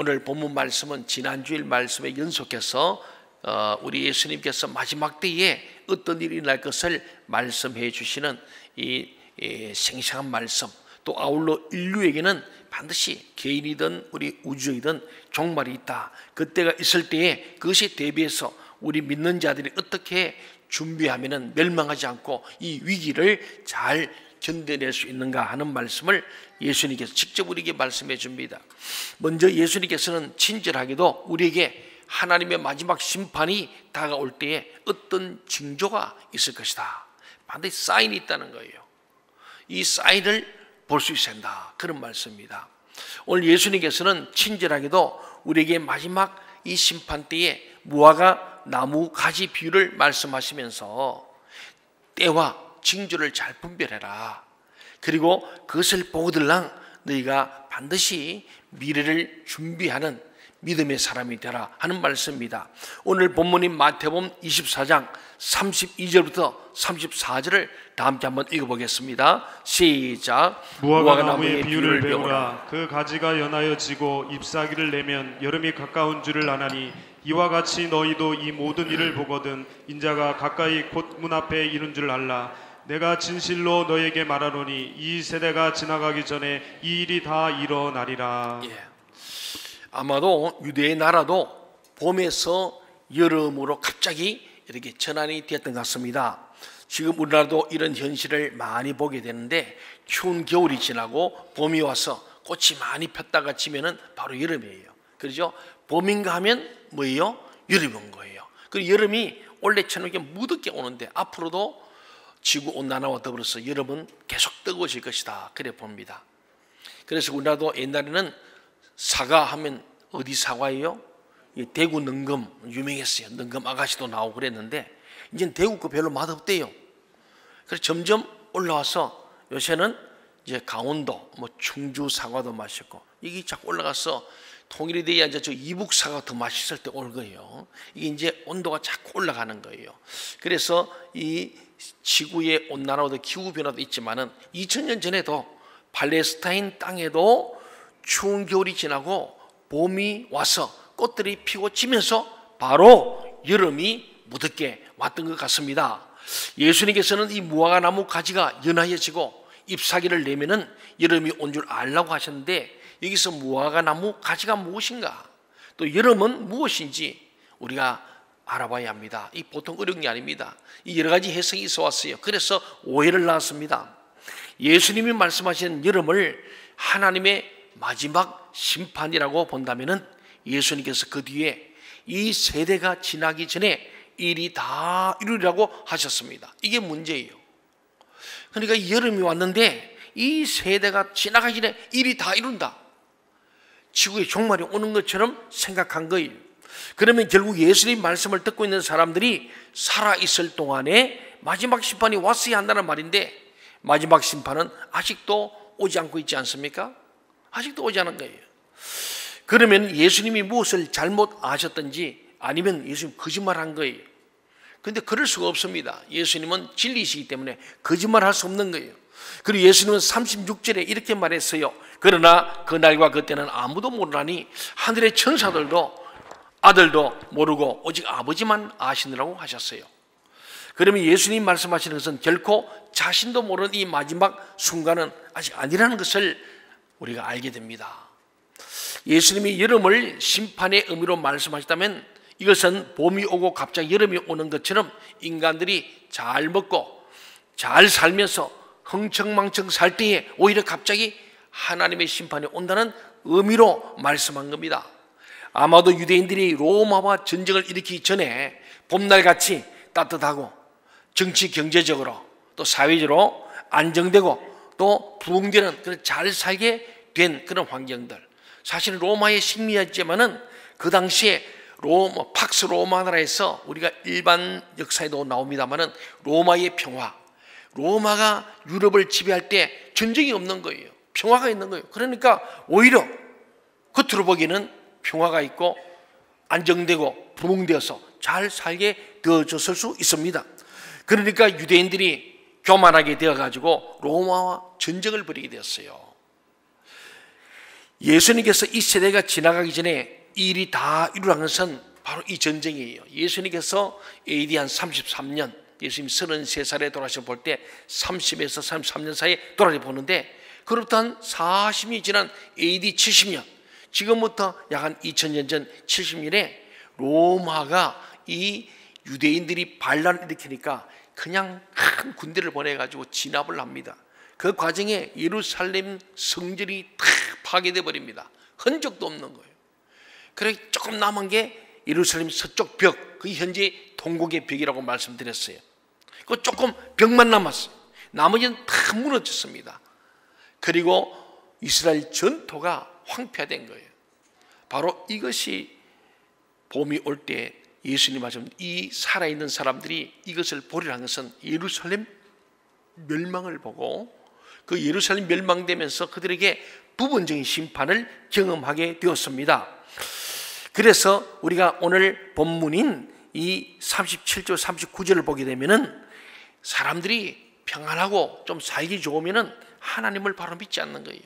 오늘 본문 말씀은 지난주일 말씀에 연속해서 우리 예수님께서 마지막 때에 어떤 일이 날 것을 말씀해 주시는 이 생생한 말씀, 또 아울러 인류에게는 반드시 개인이든 우리 우주이든 종말이 있다. 그때가 있을 때에 그것에 대비해서 우리 믿는 자들이 어떻게 준비하면 멸망하지 않고 이 위기를 잘 견뎌낼 수 있는가 하는 말씀을 예수님께서 직접 우리에게 말씀해 줍니다. 먼저 예수님께서는 친절하게도 우리에게 하나님의 마지막 심판이 다가올 때에 어떤 징조가 있을 것이다, 반드시 사인이 있다는 거예요. 이 사인을 볼 수 있어야 한다, 그런 말씀입니다. 오늘 예수님께서는 친절하게도 우리에게 마지막 이 심판 때에 무화과 나무 가지 비유를 말씀하시면서 때와 징조를 잘 분별해라, 그리고 그것을 보고들랑 너희가 반드시 미래를 준비하는 믿음의 사람이 되라 하는 말씀입니다. 오늘 본문인 마태복음 24장 32절부터 34절을 다 함께 한번 읽어보겠습니다. 시작. 무화과 나무의 비유를 배우라. 그 가지가 연하여 지고 잎사귀를 내면 여름이 가까운 줄을 아나니 이와 같이 너희도 이 모든 일을 보거든 인자가 가까이 곧 문 앞에 이른 줄 알라. 내가 진실로 너에게 말하노니 이 세대가 지나가기 전에 이 일이 다 일어나리라. 아마도 유대의 나라도 봄에서 여름으로 갑자기 이렇게 전환이 되었던 것 같습니다. 지금 우리나라도 이런 현실을 많이 보게 되는데, 추운 겨울이 지나고 봄이 와서 꽃이 많이 폈다가 지면은 바로 여름이에요. 그렇죠? 봄인가 하면 뭐예요? 여름이 온 거예요. 그리고 여름이 원래처럼 이렇게 무덥게 오는데 앞으로도 지구온난화와 더불어서 여름은 계속 뜨거워질 것이다, 그래 봅니다. 그래서 우리나라도 옛날에는 사과 하면 어디 사과예요? 대구 능금 유명했어요. 능금 아가씨도 나오고 그랬는데 이제는 대구 거 별로 맛없대요. 그래서 점점 올라와서 요새는 이제 강원도, 충주 사과도 맛있고, 이게 자꾸 올라가서 통일이 돼야 이제 저 이북 사과가 더 맛있을 때 올 거예요. 이게 이제 온도가 자꾸 올라가는 거예요. 그래서 이 지구의 온난화도 기후 변화도 있지만은 2000년 전에도 팔레스타인 땅에도 추운 겨울이 지나고 봄이 와서 꽃들이 피고 지면서 바로 여름이 무덥게 왔던 것 같습니다. 예수님께서는 이 무화과 나무 가지가 연하여지고 잎사귀를 내면은 여름이 온 줄 알라고 하셨는데, 여기서 무화과 나무 가지가 무엇인가, 또 여름은 무엇인지 우리가 알아봐야 합니다. 이 보통 어려운 게 아닙니다. 이 여러 가지 해석이 있어 왔어요. 그래서 오해를 낳았습니다. 예수님이 말씀하신 여름을 하나님의 마지막 심판이라고 본다면은 예수님께서 그 뒤에 이 세대가 지나기 전에 일이 다 이루리라고 하셨습니다. 이게 문제예요. 그러니까 여름이 왔는데 이 세대가 지나가기 전에 일이 다 이룬다, 지구의 종말이 오는 것처럼 생각한 거예요. 그러면 결국 예수님 말씀을 듣고 있는 사람들이 살아있을 동안에 마지막 심판이 왔어야 한다는 말인데, 마지막 심판은 아직도 오지 않고 있지 않습니까? 아직도 오지 않은 거예요. 그러면 예수님이 무엇을 잘못 아셨든지, 아니면 예수님 거짓말한 거예요. 그런데 그럴 수가 없습니다. 예수님은 진리이시기 때문에 거짓말할 수 없는 거예요. 그리고 예수님은 36절에 이렇게 말했어요. 그러나 그날과 그때는 아무도 모르나니 하늘의 천사들도 아들도 모르고 오직 아버지만 아시느라고 하셨어요. 그러면 예수님 말씀하시는 것은 결코 자신도 모르는 이 마지막 순간은 아직 아니라는 것을 우리가 알게 됩니다. 예수님이 여름을 심판의 의미로 말씀하셨다면 이것은 봄이 오고 갑자기 여름이 오는 것처럼 인간들이 잘 먹고 잘 살면서 흥청망청 살 때에 오히려 갑자기 하나님의 심판이 온다는 의미로 말씀한 겁니다. 아마도 유대인들이 로마와 전쟁을 일으키기 전에 봄날같이 따뜻하고 정치 경제적으로 또 사회적으로 안정되고 또 부흥되는 그런 잘 살게 된 그런 환경들, 사실 로마의 식민이었지만은 그 당시에 팍스 로마 나라에서 우리가 일반 역사에도 나옵니다만은 로마의 평화, 로마가 유럽을 지배할 때 전쟁이 없는 거예요. 평화가 있는 거예요. 그러니까 오히려 겉으로 보기에는 평화가 있고 안정되고 부흥되어서 잘 살게 되어졌을 수 있습니다. 그러니까 유대인들이 교만하게 되어가지고 로마와 전쟁을 벌이게 되었어요. 예수님께서 이 세대가 지나가기 전에 이 일이 다 일어난 것은 바로 이 전쟁이에요. 예수님께서 AD 한 33년, 예수님 33살에 돌아가셔 볼 때 30에서 33년 사이에 돌아가셔 보는데, 그로부터 한 40년이 지난 AD 70년, 지금부터 약 한 2000년 전 70년에 로마가 이 유대인들이 반란을 일으키니까 그냥 큰 군대를 보내가지고 진압을 합니다. 그 과정에 예루살렘 성전이 다 파괴돼 버립니다. 흔적도 없는 거예요. 그래 조금 남은 게 예루살렘 서쪽 벽, 그게 현재 동국의 벽이라고 말씀드렸어요. 그 조금 벽만 남았어요. 나머지는 다 무너졌습니다. 그리고 이스라엘 전토가 황폐화된 거예요. 바로 이것이 봄이 올 때 예수님 말씀, 이 살아있는 사람들이 이것을 보리라는 것은 예루살렘 멸망을 보고 그 예루살렘 멸망되면서 그들에게 부분적인 심판을 경험하게 되었습니다. 그래서 우리가 오늘 본문인 이 37절 39절을 보게 되면은 사람들이 평안하고 좀 살기 좋으면은 하나님을 바로 믿지 않는 거예요.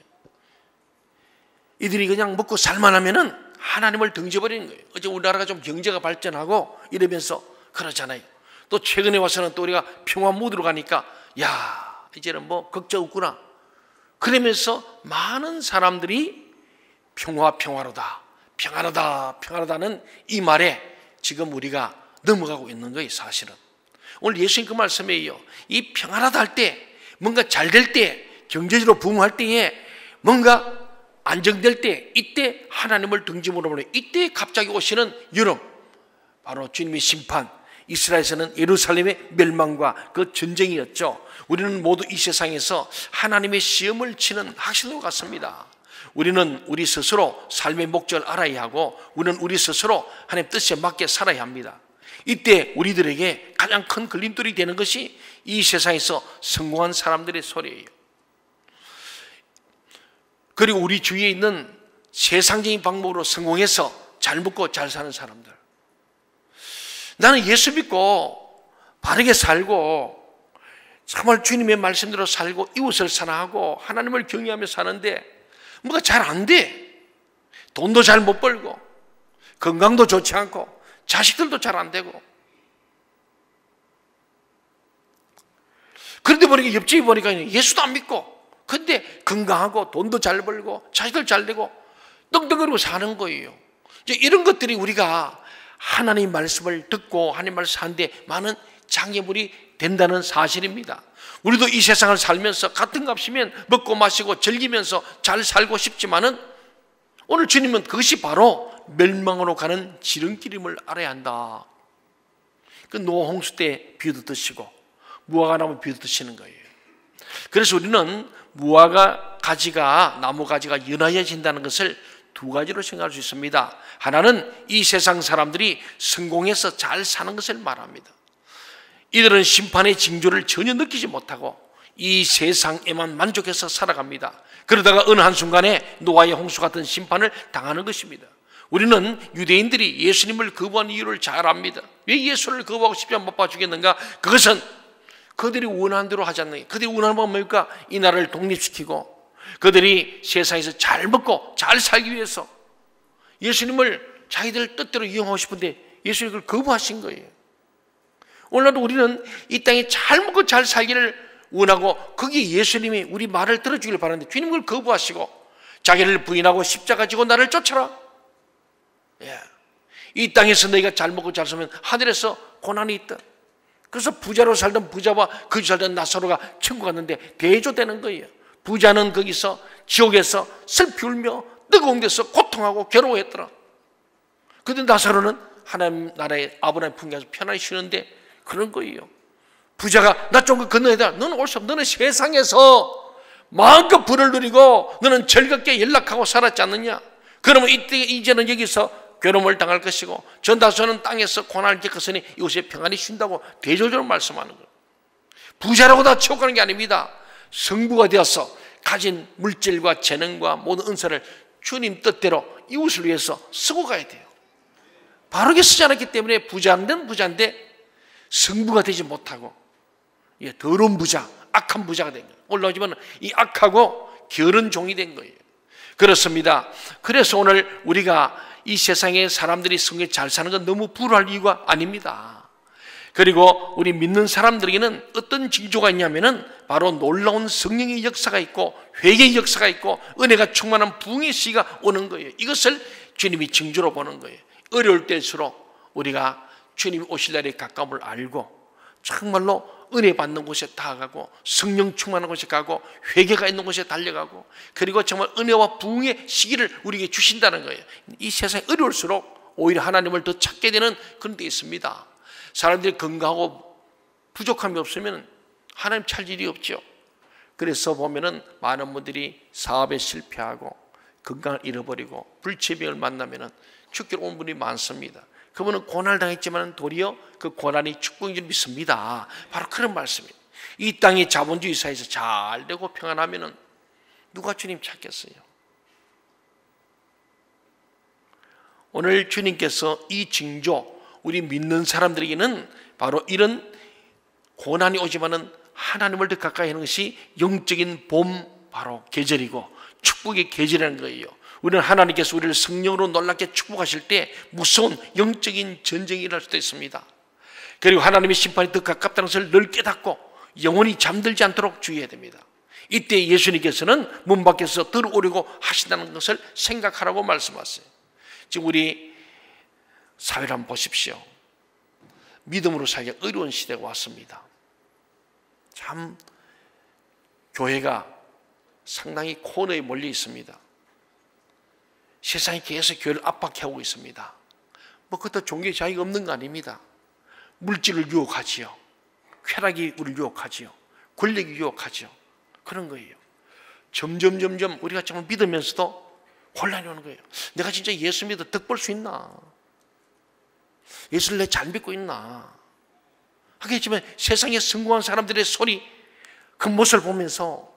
이들이 그냥 먹고 살만하면은 하나님을 등져버리는 거예요. 어제 우리나라가 좀 경제가 발전하고 이러면서 그러잖아요. 또 최근에 와서는 또 우리가 평화 모드로 가니까 야, 이제는 뭐 걱정 없구나. 그러면서 많은 사람들이 평화로다, 평안하다는 이 말에 지금 우리가 넘어가고 있는 거예요. 사실은 오늘 예수님 그 말씀이에요. 이 평안하다 할 때, 뭔가 잘 될 때, 경제적으로 부흥할 때에, 뭔가 안정될 때, 이때 하나님을 등짐으로 보내, 이때 갑자기 오시는 여름, 바로 주님의 심판, 이스라엘에서는 예루살렘의 멸망과 그 전쟁이었죠. 우리는 모두 이 세상에서 하나님의 시험을 치는 학생과 같습니다. 우리는 우리 스스로 삶의 목적을 알아야 하고, 우리는 우리 스스로 하나님 뜻에 맞게 살아야 합니다. 이때 우리들에게 가장 큰 걸림돌이 되는 것이 이 세상에서 성공한 사람들의 소리예요. 그리고 우리 주위에 있는 세상적인 방법으로 성공해서 잘 먹고 잘 사는 사람들. 나는 예수 믿고 바르게 살고 정말 주님의 말씀대로 살고 이웃을 사랑하고 하나님을 경외하며 사는데 뭐가 잘 안 돼. 돈도 잘 못 벌고 건강도 좋지 않고 자식들도 잘 안 되고. 그런데 보니까 옆집에 보니까 예수도 안 믿고 근데 건강하고 돈도 잘 벌고 자식들 잘 되고 떵떵거리고 사는 거예요. 이제 이런 것들이 우리가 하나님의 말씀을 듣고 하나님의 말씀을 하는데 많은 장애물이 된다는 사실입니다. 우리도 이 세상을 살면서 같은 값이면 먹고 마시고 즐기면서 잘 살고 싶지만은 오늘 주님은 그것이 바로 멸망으로 가는 지름길임을 알아야 한다. 그 노아 홍수 때 비도 드시고 무화과 나무 비도 드시는 거예요. 그래서 우리는 무화과 가지가, 나무 가지가 연하여진다는 것을 두 가지로 생각할 수 있습니다. 하나는 이 세상 사람들이 성공해서 잘 사는 것을 말합니다. 이들은 심판의 징조를 전혀 느끼지 못하고 이 세상에만 만족해서 살아갑니다. 그러다가 어느 한순간에 노아의 홍수 같은 심판을 당하는 것입니다. 우리는 유대인들이 예수님을 거부한 이유를 잘 압니다. 왜 예수를 거부하고 십자가에 못 박아 죽였는가? 그것은 그들이 원하는 대로 하지 않는 거예요. 그들이 원하는 건 뭡니까? 이 나라를 독립시키고 그들이 세상에서 잘 먹고 잘 살기 위해서 예수님을 자기들 뜻대로 이용하고 싶은데 예수님이 그걸 거부하신 거예요. 오늘날도 우리는 이 땅에 잘 먹고 잘 살기를 원하고 거기에 예수님이 우리 말을 들어주기를 바라는데 주님 그걸 거부하시고 자기를 부인하고 십자가 지고 나를 쫓아라. 이 땅에서 너희가 잘 먹고 잘 살면 하늘에서 고난이 있다. 그래서 부자로 살던 부자와 거지 살던 나사로가 천국 갔는데 대조되는 거예요. 부자는 거기서 지옥에서 슬피 울며 뜨거운 데서 고통하고 괴로워했더라. 그런데 나사로는 하나님 나라의 아브라함 품에서 편안히 쉬는데 그런 거예요. 부자가 나 좀 건너야 돼. 너는 올 수 없어. 너는 세상에서 마음껏 부를 누리고 너는 즐겁게 연락하고 살았지 않느냐. 그러면 이제는 여기서 괴로움을 당할 것이고 전 다소는 땅에서 고난을 겪었으니 이곳에 평안히 쉰다고 대조적으로 말씀하는 거예요. 부자라고 다 지옥 가는 게 아닙니다. 성부가 되어서 가진 물질과 재능과 모든 은사를 주님 뜻대로 이웃을 위해서 쓰고 가야 돼요. 바르게 쓰지 않았기 때문에 부자는 부자인데 성부가 되지 못하고 더러운 부자, 악한 부자가 된 거예요. 올라오지만 이 악하고 게으른 종이 된 거예요. 그렇습니다. 그래서 오늘 우리가 이 세상에 사람들이 성경에 잘 사는 건 너무 부러워할 이유가 아닙니다. 그리고 우리 믿는 사람들에게는 어떤 징조가 있냐면은 바로 놀라운 성령의 역사가 있고 회개의 역사가 있고 은혜가 충만한 부흥의 시기가 오는 거예요. 이것을 주님이 징조로 보는 거예요. 어려울 때일수록 우리가 주님이 오실 날에 가까움을 알고 정말로 은혜 받는 곳에 다가가고 성령 충만한 곳에 가고 회개가 있는 곳에 달려가고 그리고 정말 은혜와 부흥의 시기를 우리에게 주신다는 거예요. 이 세상이 어려울수록 오히려 하나님을 더 찾게 되는 그런 데 있습니다. 사람들이 건강하고 부족함이 없으면 하나님 찾을 일이 없죠. 그래서 보면은 많은 분들이 사업에 실패하고 건강을 잃어버리고 불치병을 만나면은 죽기로 온 분이 많습니다. 그분은 고난을 당했지만 도리어 그 고난이 축복인 줄 믿습니다. 바로 그런 말씀입니다. 이 땅의 자본주의 사회에서 잘 되고 평안하면은 누가 주님 찾겠어요? 오늘 주님께서 이 징조, 우리 믿는 사람들에게는 바로 이런 고난이 오지만은 하나님을 더 가까이 하는 것이 영적인 봄 바로 계절이고 축복의 계절이라는 거예요. 우리는 하나님께서 우리를 성령으로 놀랍게 축복하실 때 무서운 영적인 전쟁이 일어날 수도 있습니다. 그리고 하나님의 심판이 더 가깝다는 것을 늘 깨닫고 영원히 잠들지 않도록 주의해야 됩니다. 이때 예수님께서는 문 밖에서 들어오려고 하신다는 것을 생각하라고 말씀하세요. 지금 우리 사회를 한번 보십시오. 믿음으로 살기가 어려운 시대가 왔습니다. 참 교회가 상당히 코너에 몰려 있습니다. 세상이 계속 교회를 압박해오고 있습니다. 뭐 그것도 종교의 자유가 없는 거 아닙니다. 물질을 유혹하지요. 쾌락이 우리를 유혹하지요. 권력이 유혹하지요. 그런 거예요. 점점 우리가 정말 믿으면서도 혼란이 오는 거예요. 내가 진짜 예수 믿어 덕 볼 수 있나? 예수를 내 잘 믿고 있나? 하겠지만 세상에 성공한 사람들의 소리 그 모습을 보면서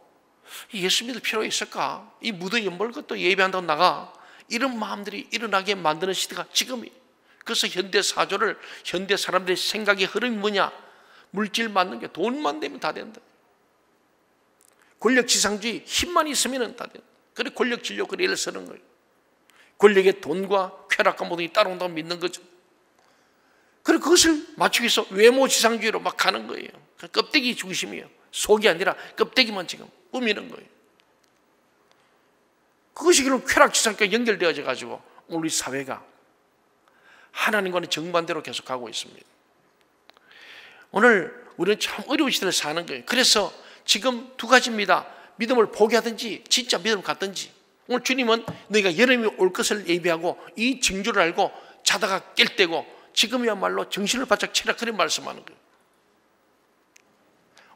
예수 믿을 필요가 있을까? 이 무더위 멀고 또 예배한다고 나가 이런 마음들이 일어나게 만드는 시대가 지금이에요. 그래서 현대 사조를 현대 사람들의 생각의 흐름이 뭐냐? 물질 맞는 게 돈만 되면 다 된다. 권력 지상주의 힘만 있으면 다 된다. 그래 권력 진료 그 예를 쓰는 거예요. 권력의 돈과 쾌락과 모든 게 따라온다고 믿는 거죠. 그리고 그것을 맞추기 위해서 외모 지상주의로 막 가는 거예요. 껍데기 중심이에요. 속이 아니라 껍데기만 지금 꾸미는 거예요. 그것이 그런 쾌락지상과 연결되어져 가지고 우리 사회가 하나님과는 정반대로 계속 가고 있습니다. 오늘 우리는 참 어려운 시대를 사는 거예요. 그래서 지금 두 가지입니다. 믿음을 포기하든지 진짜 믿음을 갖든지. 오늘 주님은 너희가 여름이 올 것을 예비하고 이 징조를 알고 자다가 깰 때고 지금이야말로 정신을 바짝 차려 그런 말씀하는 거예요.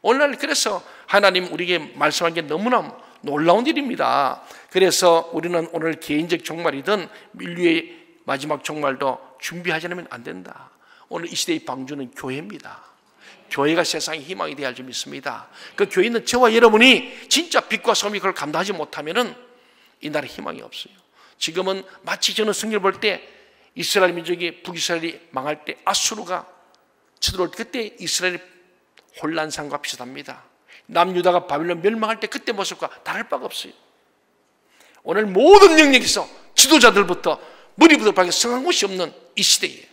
오늘날 그래서 하나님 우리에게 말씀한 게 너무나 놀라운 일입니다. 그래서 우리는 오늘 개인적 종말이든 인류의 마지막 종말도 준비하지 않으면 안 된다. 오늘 이 시대의 방주는 교회입니다. 교회가 세상의 희망이 되어야 할 줄 믿습니다. 그 교회 있는 저와 여러분이 진짜 빛과 소음이 그걸 감당하지 못하면은 이 나라에 희망이 없어요. 지금은 마치 저는 성경을 볼 때 이스라엘 민족이 북이스라엘이 망할 때 아수르가 쳐들어올 때 그때 이스라엘이 혼란상과 비슷합니다. 남유다가 바빌론 멸망할 때 그때 모습과 다를 바가 없어요. 오늘 모든 영역에서 지도자들부터 머리부터 발에 성한 곳이 없는 이 시대예요.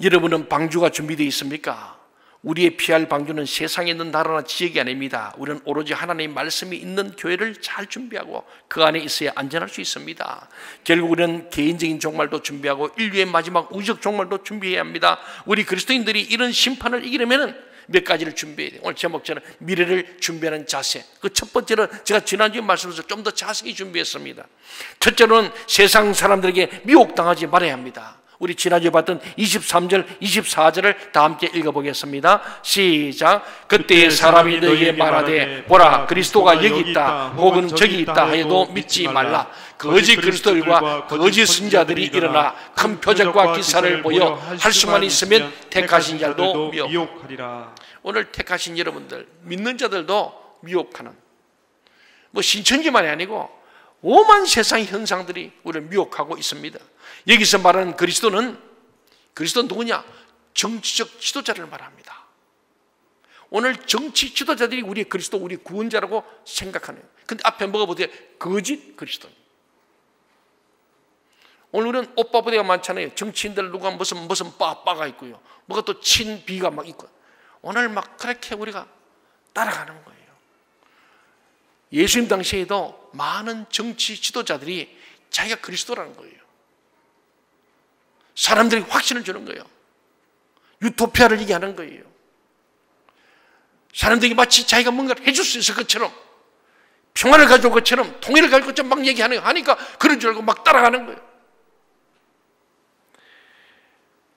여러분은 방주가 준비되어 있습니까? 우리의 피할 방주는 세상에 있는 나라나 지역이 아닙니다. 우리는 오로지 하나님의 말씀이 있는 교회를 잘 준비하고 그 안에 있어야 안전할 수 있습니다. 결국 우리는 개인적인 종말도 준비하고 인류의 마지막 우주적 종말도 준비해야 합니다. 우리 그리스도인들이 이런 심판을 이기려면 몇 가지를 준비해야 돼요. 오늘 제목처럼 미래를 준비하는 자세. 그 첫 번째는 제가 지난주에 말씀드려서 좀 더 자세히 준비했습니다. 첫째로는 세상 사람들에게 미혹당하지 말아야 합니다. 우리 지난주에 봤던 23절, 24절을 다 함께 읽어보겠습니다. 시작. 그때 사람이 너희에게 말하되 보라 그리스도가 여기 있다 혹은 저기 있다 하여도 믿지 말라. 거짓 그리스도들과 거짓 선지자들이 일어나 큰 표적과 기사를 보여 할 수만 있으면 택하신 자도 미혹하리라. 오늘 택하신 여러분들 믿는 자들도 미혹하는 뭐 신천지만이 아니고 오만 세상의 현상들이 우리를 미혹하고 있습니다. 여기서 말하는 그리스도는 누구냐? 정치적 지도자를 말합니다. 오늘 정치 지도자들이 우리의 그리스도, 우리 구원자라고 생각하네요. 근데 앞에 뭐가 보세요? 거짓 그리스도. 오늘 우리는 오빠부대가 많잖아요. 정치인들 누가 무슨 빠가 있고요. 뭐가 또 친비가 막 있고. 오늘 막 그렇게 우리가 따라가는 거예요. 예수님 당시에도 많은 정치 지도자들이 자기가 그리스도라는 거예요. 사람들이 확신을 주는 거예요. 유토피아를 얘기하는 거예요. 사람들이 마치 자기가 뭔가를 해줄 수 있을 것처럼, 평화를 가져올 것처럼, 통일을 가져올 것처럼 막 얘기하는 거 하니까 그런 줄 알고 막 따라가는 거예요.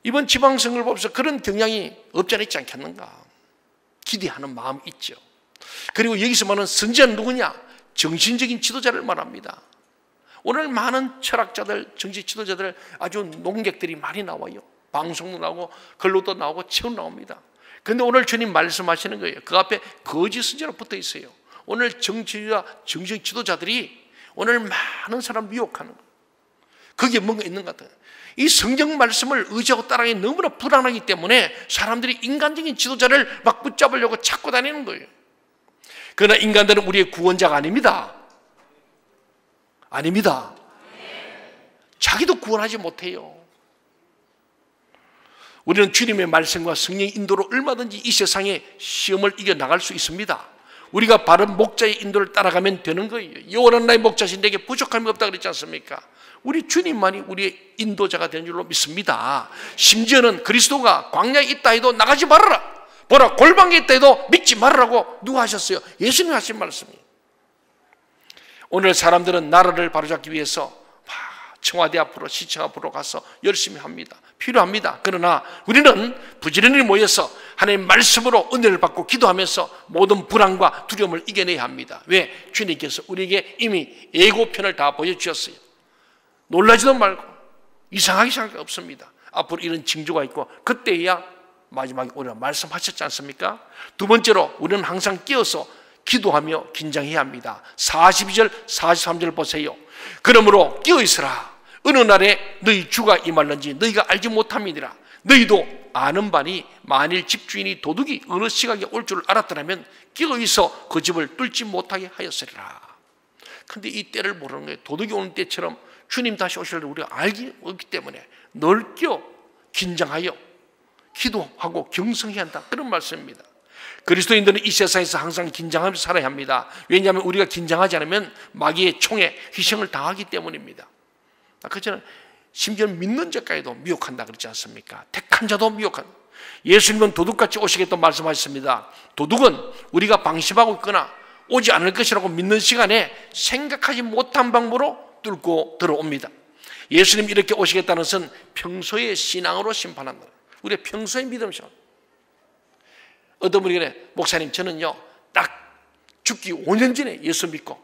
이번 지방선거를 보면서 그런 경향이 없지 않아 있지 않겠는가 기대하는 마음이 있죠. 그리고 여기서 말하는 선지자는 누구냐? 정신적인 지도자를 말합니다. 오늘 많은 철학자들, 정치 지도자들, 아주 농객들이 많이 나와요. 방송도 나오고 글로도 나오고 책 나옵니다. 그런데 오늘 주님 말씀하시는 거예요. 그 앞에 거짓 선지자로 붙어 있어요. 오늘 정치자, 정치 지도자들이 오늘 많은 사람 미혹하는 거예요. 거기에 뭔가 있는 것 같아요. 이 성경 말씀을 의지하고 따라가기 너무나 불안하기 때문에 사람들이 인간적인 지도자를 막 붙잡으려고 찾고 다니는 거예요. 그러나 인간들은 우리의 구원자가 아닙니다. 아닙니다. 자기도 구원하지 못해요. 우리는 주님의 말씀과 성령의 인도로 얼마든지 이 세상의 시험을 이겨나갈 수 있습니다. 우리가 바른 목자의 인도를 따라가면 되는 거예요. 영원한 나의 목자신 내게 부족함이 없다 그랬지 않습니까? 우리 주님만이 우리의 인도자가 되는 줄로 믿습니다. 심지어는 그리스도가 광야에 있다 해도 나가지 말아라, 보라 골방에 있다 해도 믿지 말아라고 누가 하셨어요? 예수님이 하신 말씀이에요. 오늘 사람들은 나라를 바로잡기 위해서 청와대 앞으로, 시청 앞으로 가서 열심히 합니다. 필요합니다. 그러나 우리는 부지런히 모여서 하나님의 말씀으로 은혜를 받고 기도하면서 모든 불안과 두려움을 이겨내야 합니다. 왜? 주님께서 우리에게 이미 예고편을 다 보여주셨어요. 놀라지도 말고 이상하게 생각이 없습니다. 앞으로 이런 징조가 있고 그때야 마지막에 우리가 말씀하셨지 않습니까? 두 번째로 우리는 항상 깨어서 기도하며 긴장해야 합니다. 42절 43절 보세요. 그러므로 깨어있으라. 어느 날에 너희 주가 임할는지 너희가 알지 못함이니라. 너희도 아는 바니 만일 집주인이 도둑이 어느 시각에 올 줄 알았더라면 깨어있어 그 집을 뚫지 못하게 하였으리라. 그런데 이 때를 모르는 거예요. 도둑이 오는 때처럼 주님 다시 오실 때 우리가 알기 없기 때문에 넓게 긴장하여 기도하고 경성해야 한다, 그런 말씀입니다. 그리스도인들은 이 세상에서 항상 긴장하면서 살아야 합니다. 왜냐하면 우리가 긴장하지 않으면 마귀의 총에 희생을 당하기 때문입니다. 그렇잖아요. 심지어 믿는 자까지도 미혹한다 그러지 않습니까? 택한 자도 미혹한다. 예수님은 도둑같이 오시겠다고 말씀하셨습니다. 도둑은 우리가 방심하고 있거나 오지 않을 것이라고 믿는 시간에 생각하지 못한 방법으로 뚫고 들어옵니다. 예수님이 이렇게 오시겠다는 것은 평소의 신앙으로 심판한다. 우리의 평소의 믿음 시간. 어떤 분이 그래, 목사님 저는요 딱 죽기 5년 전에 예수 믿고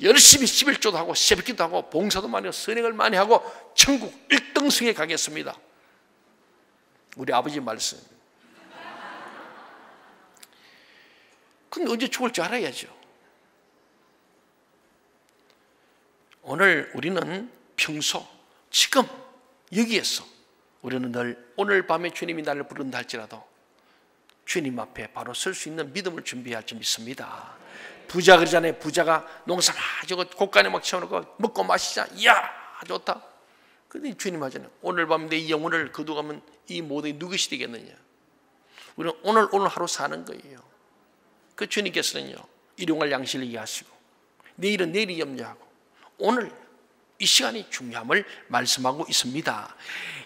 열심히 11조도 하고 새벽기도 하고 봉사도 많이 하고 선행을 많이 하고 천국 1등승에 가겠습니다. 우리 아버지 말씀. 근데 언제 죽을 줄 알아야죠. 오늘 우리는 평소 지금 여기에서 우리는 늘 오늘 밤에 주님이 나를 부른다 할지라도 주님 앞에 바로 설 수 있는 믿음을 준비해야 할 줄 믿습니다. 부자 그러잖아요. 부자가 농사 저거 곳간에 막 채워놓고 먹고 마시자. 이야 좋다. 그런데 주님 하잖아요. 오늘 밤 내 영혼을 거두가면 이 모든 누구시 되겠느냐. 우리는 오늘 하루 사는 거예요. 그 주님께서는요 일용할 양식을 얘기하시고 내일은 내일이 염려하고 오늘 이 시간이 중요함을 말씀하고 있습니다.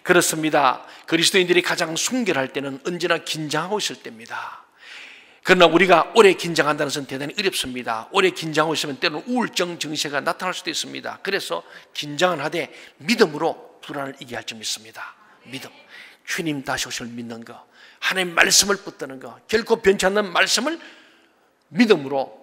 그렇습니다. 그리스도인들이 가장 순결할 때는 언제나 긴장하고 있을 때입니다. 그러나 우리가 오래 긴장한다는 것은 대단히 어렵습니다. 오래 긴장하고 있으면 때로는 우울증 증세가 나타날 수도 있습니다. 그래서 긴장을 하되 믿음으로 불안을 이겨야 할 줄 믿습니다. 믿음, 주님 다시 오실 믿는 거, 하나님 말씀을 붙드는 거, 결코 변치 않는 말씀을 믿음으로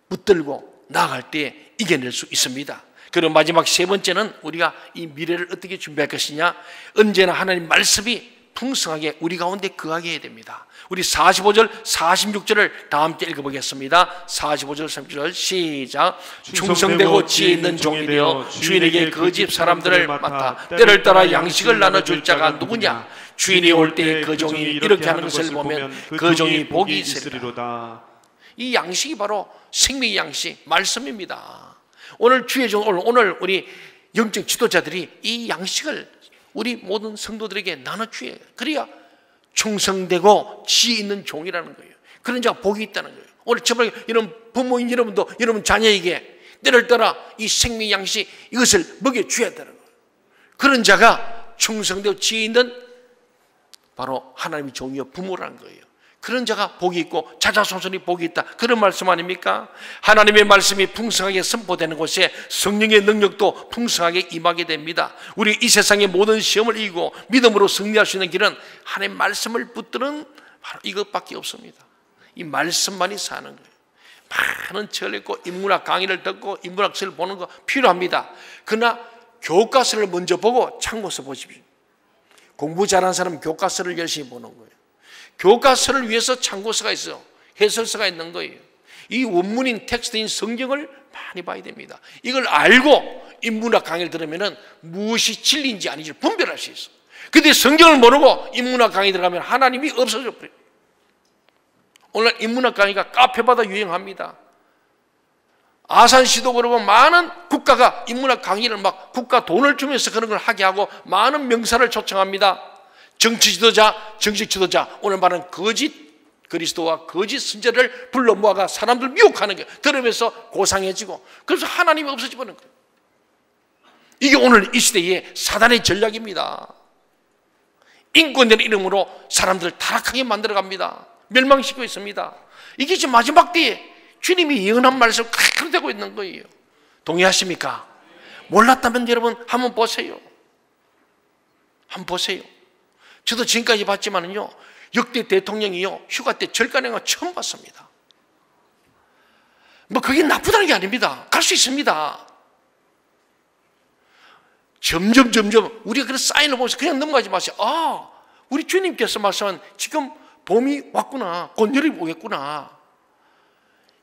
붙들고 나아갈 때 이겨낼 수 있습니다. 그리고 마지막 세 번째는 우리가 이 미래를 어떻게 준비할 것이냐. 언제나 하나님 말씀이 풍성하게 우리 가운데 거하게 해야 됩니다. 우리 45절, 46절을 다 함께 읽어보겠습니다. 45절, 36절 시작. 충성되고 지혜 있는 종이 되어 주인에게 그 집 사람들을 맡아 때를 따라 양식을 나눠줄 자가 누구냐? 주인이 올 때 그 종이 이렇게 하는 것을 보면 그 종이 복이 있으리로다. 이 양식이 바로 생명의 양식, 말씀입니다. 오늘 주의 종, 오늘 우리 영적 지도자들이 이 양식을 우리 모든 성도들에게 나눠주어야, 그래야 충성되고 지혜 있는 종이라는 거예요. 그런 자가 복이 있다는 거예요. 오늘 정말 이런 부모인 여러분도 여러분 자녀에게 때를 따라 이 생명의 양식 이것을 먹여줘야 되는 거예요. 그런 자가 충성되고 지혜 있는 바로 하나님의 종이요 부모라는 거예요. 그런 자가 복이 있고 자자손손이 복이 있다, 그런 말씀 아닙니까? 하나님의 말씀이 풍성하게 선포되는 곳에 성령의 능력도 풍성하게 임하게 됩니다. 우리 이 세상의 모든 시험을 이기고 믿음으로 승리할 수 있는 길은 하나님의 말씀을 붙드는 바로 이것밖에 없습니다. 이 말씀만이 사는 거예요. 많은 책을 읽고 인문학 강의를 듣고 인문학 책을 보는 거 필요합니다. 그러나 교과서를 먼저 보고 참고서 보십시오. 공부 잘하는 사람은 교과서를 열심히 보는 거예요. 교과서를 위해서 참고서가 있어요. 해설서가 있는 거예요. 이 원문인 텍스트인 성경을 많이 봐야 됩니다. 이걸 알고 인문학 강의를 들으면 무엇이 진리인지 아닌지 분별할 수 있어요. 그런데 성경을 모르고 인문학 강의 들어가면 하나님이 없어져 버려요. 오늘 인문학 강의가 카페마다 유행합니다. 아산시도 그러고 많은 국가가 인문학 강의를 막 국가 돈을 주면서 그런 걸 하게 하고 많은 명사를 초청합니다. 정치 지도자, 정식 지도자, 오늘 말하는 거짓 그리스도와 거짓 선지자를 불러 모아가 사람들 미혹하는 거예요. 들으면서 고상해지고, 그래서 하나님이 없어져 버리는 거예요. 이게 오늘 이 시대의 사단의 전략입니다. 인권의 이름으로 사람들을 타락하게 만들어갑니다. 멸망시키고 있습니다. 이게 지금 마지막 때에 주님이 예언한 말씀을 그대로 되고 있는 거예요. 동의하십니까? 몰랐다면 여러분 한번 보세요. 한번 보세요. 저도 지금까지 봤지만은요, 역대 대통령이요 휴가 때 절간행을 처음 봤습니다. 뭐 그게 나쁘다는 게 아닙니다. 갈 수 있습니다. 점점 우리가 그런 사인을 보면서 그냥 넘어가지 마세요. 아, 우리 주님께서 말씀한 지금 봄이 왔구나, 곧 여름이 오겠구나,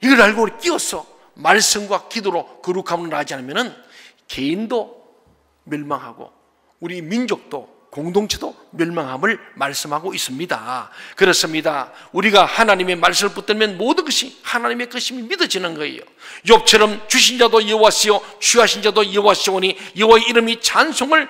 이걸 알고 우리 끼어서 말씀과 기도로 거룩함을 나지 않으면 개인도 멸망하고 우리 민족도 공동체도 멸망함을 말씀하고 있습니다. 그렇습니다. 우리가 하나님의 말씀을 붙들면 모든 것이 하나님의 것임이 믿어지는 거예요. 욥처럼 주신 자도 여호와시요 취하신 자도 여호와시오니 여호와의 이름이 찬송을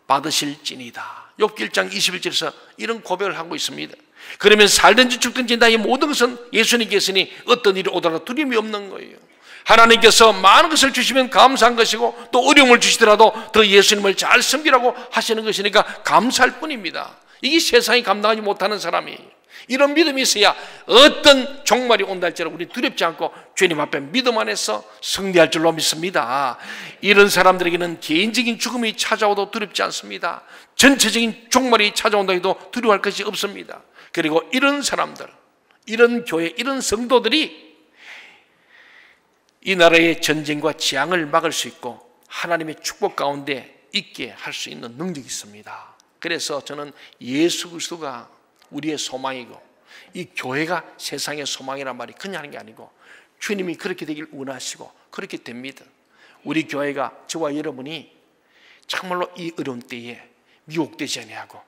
받으실지니다. 욥기 1장 21절에서 이런 고백을 하고 있습니다. 그러면 살든지 죽든지 나의 모든 것은 예수님께 계시니 어떤 일이 오더라도 두려움이 없는 거예요. 하나님께서 많은 것을 주시면 감사한 것이고 또 어려움을 주시더라도 더 예수님을 잘 섬기라고 하시는 것이니까 감사할 뿐입니다. 이게 세상이 감당하지 못하는 사람이에요. 이런 믿음이 있어야 어떤 종말이 온다 할지라도 우리 두렵지 않고 주님 앞에 믿음 안에서 승리할 줄로 믿습니다. 이런 사람들에게는 개인적인 죽음이 찾아오도 두렵지 않습니다. 전체적인 종말이 찾아온다 해도 두려워할 것이 없습니다. 그리고 이런 사람들, 이런 교회, 이런 성도들이 이 나라의 전쟁과 재앙을 막을 수 있고 하나님의 축복 가운데 있게 할 수 있는 능력이 있습니다. 그래서 저는 예수 그리스도가 우리의 소망이고 이 교회가 세상의 소망이란 말이 그냥 하는 게 아니고 주님이 그렇게 되길 원하시고 그렇게 됩니다. 우리 교회가 저와 여러분이 정말로 이 어려운 때에 미혹되지 아니하고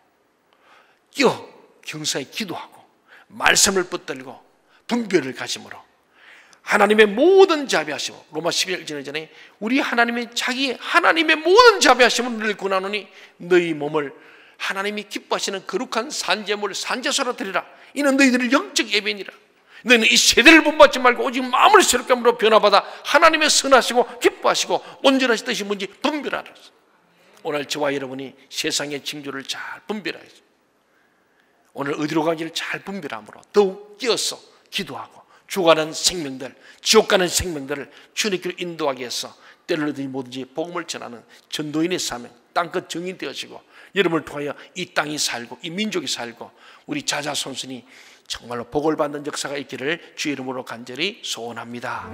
경사에 기도하고 말씀을 붙들고 분별을 가짐으로 하나님의 모든 자비하심으로 로마 11절 전에 우리 하나님의 하나님의 모든 자비하심을 너희를 구하노니 너희 몸을 하나님이 기뻐하시는 거룩한 산제물 산제소로 드리라. 이는 너희들의 영적 예배니라. 너희는 이 세대를 본받지 말고 오직 마음을 새롭게 함으로 변화받아 하나님의 선하시고 기뻐하시고 온전하신 뜻이 뭔지 분별하라. 오늘 저와 여러분이 세상의 징조를 잘 분별하죠. 오늘 어디로 가기를 잘 분별함으로 더욱 끼어서 기도하고 죽어가는 생명들, 지옥 가는 생명들을 주님께로 인도하기 위해서 때를 얻으니 뭐든지 복음을 전하는 전도인의 사명, 땅끝 증인 되어지고 여러분을 통하여 이 땅이 살고 이 민족이 살고 우리 자자손손이 정말로 복을 받는 역사가 있기를 주의 이름으로 간절히 소원합니다.